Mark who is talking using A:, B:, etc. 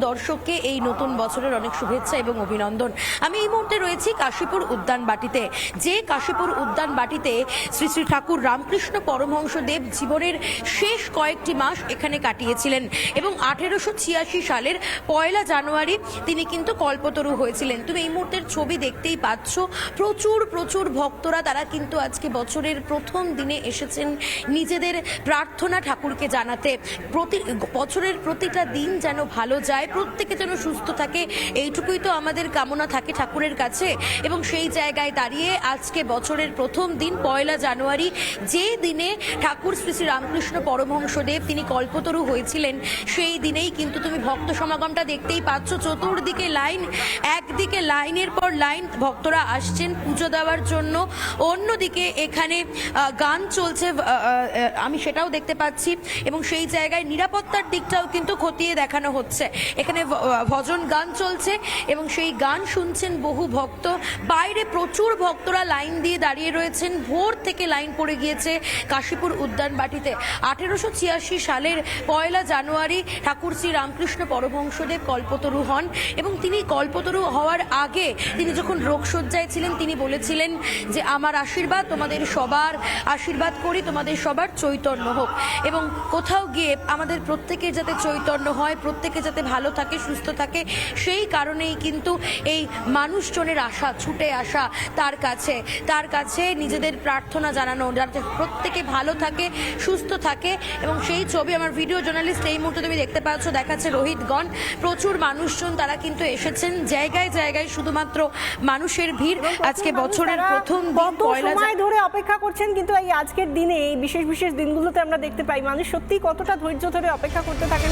A: দর্শককে এই নতুন বছরের অনেক শুভেচ্ছা এবং অভিনন্দন। আমি এই মুহূর্তে রয়েছি কাশীপুর উদ্যান বাটিতে, যে কাশীপুর উদ্যান বাটিতে শ্রী শ্রী ঠাকুর রামকৃষ্ণ পরমহংসদেব জীবনের শেষ কয়েকটি মাস এখানে কাটিয়েছিলেন এবং 1886 সালের 1 জানুয়ারি তিনি কিন্তু কল্পতরু হয়েছিলেন। তুমি এই মুহূর্তের ছবি দেখতেই পাচ্ছ, প্রচুর প্রচুর ভক্তরা তারা কিন্তু আজকে বছরের প্রথম দিনে এসেছেন নিজেদের প্রার্থনা ঠাকুরকে জানাতে। বছরের প্রতিটা দিন যেন ভালো যায়, প্রত্যেকে যেন সুস্থ থাকে, এইটুকুই তো আমাদের কামনা থাকে ঠাকুরের কাছে। এবং সেই জায়গায় দাঁড়িয়ে আজকে বছরের প্রথম দিন 1 জানুয়ারি, যে দিনে ঠাকুর শ্রী শ্রী রামকৃষ্ণ পরমহংসদেব তিনি কল্পতরু হয়েছিলেন, সেই দিনেই কিন্তু তুমি ভক্ত সমাগমটা দেখতেই পাচ্ছ। চতুর্দিকে লাইন, একদিকে লাইনের পর লাইন ভক্তরা আসছেন পুজো দেওয়ার জন্য, অন্যদিকে এখানে গান চলছে, আমি সেটাও দেখতে পাচ্ছি। এবং সেই জায়গায় নিরাপত্তার দিকটাও কিন্তু খতিয়ে দেখানো হচ্ছে। এখানে ভজন গান চলছে এবং সেই গান শুনছেন বহু ভক্ত। বাইরে প্রচুর ভক্তরা লাইন দিয়ে দাঁড়িয়ে রয়েছেন, ভোর থেকে লাইন পড়ে গিয়েছে কাশীপুর উদ্যান বাটিতে। 1886 সালের 1 জানুয়ারি ঠাকুর শ্রী রামকৃষ্ণ পরমহংসদেব কল্পতরু হন এবং তিনি কল্পতরু হওয়ার আগে তিনি যখন রোগশয্যায় ছিলেন তিনি বলেছিলেন যে আমার আশীর্বাদ তোমাদের সবার, আশীর্বাদ করি তোমাদের সবার চৈতন্য হোক। এবং কোথাও গিয়ে আমাদের প্রত্যেকের যাতে চৈতন্য হয়, প্রত্যেকে যাতে ভালো থাকে, সুস্থ থাকে, সেই কারণেই কিন্তু এই মানুষজনের আশা, ছুটে আসা তার কাছে নিজেদের প্রার্থনা জানানো, যাতে প্রত্যেকে ভালো থাকে, সুস্থ থাকে। এবং সেই ছবি আমার ভিডিও জার্নালিস্ট এই মুহূর্তে তুমি দেখতে পাচ্ছ, দেখাচ্ছে রোহিতগণ। প্রচুর মানুষজন তারা কিন্তু এসেছেন, জায়গায় জায়গায় শুধুমাত্র মানুষের ভিড়। আজকে বছরের প্রথম দিন,
B: সময় ধরে অপেক্ষা করছেন, কিন্তু এই আজকের দিনে, এই বিশেষ বিশেষ দিনগুলোতে আমরা দেখতে পাই মানুষ সত্যি কতটা ধৈর্য ধরে অপেক্ষা করতে থাকেন।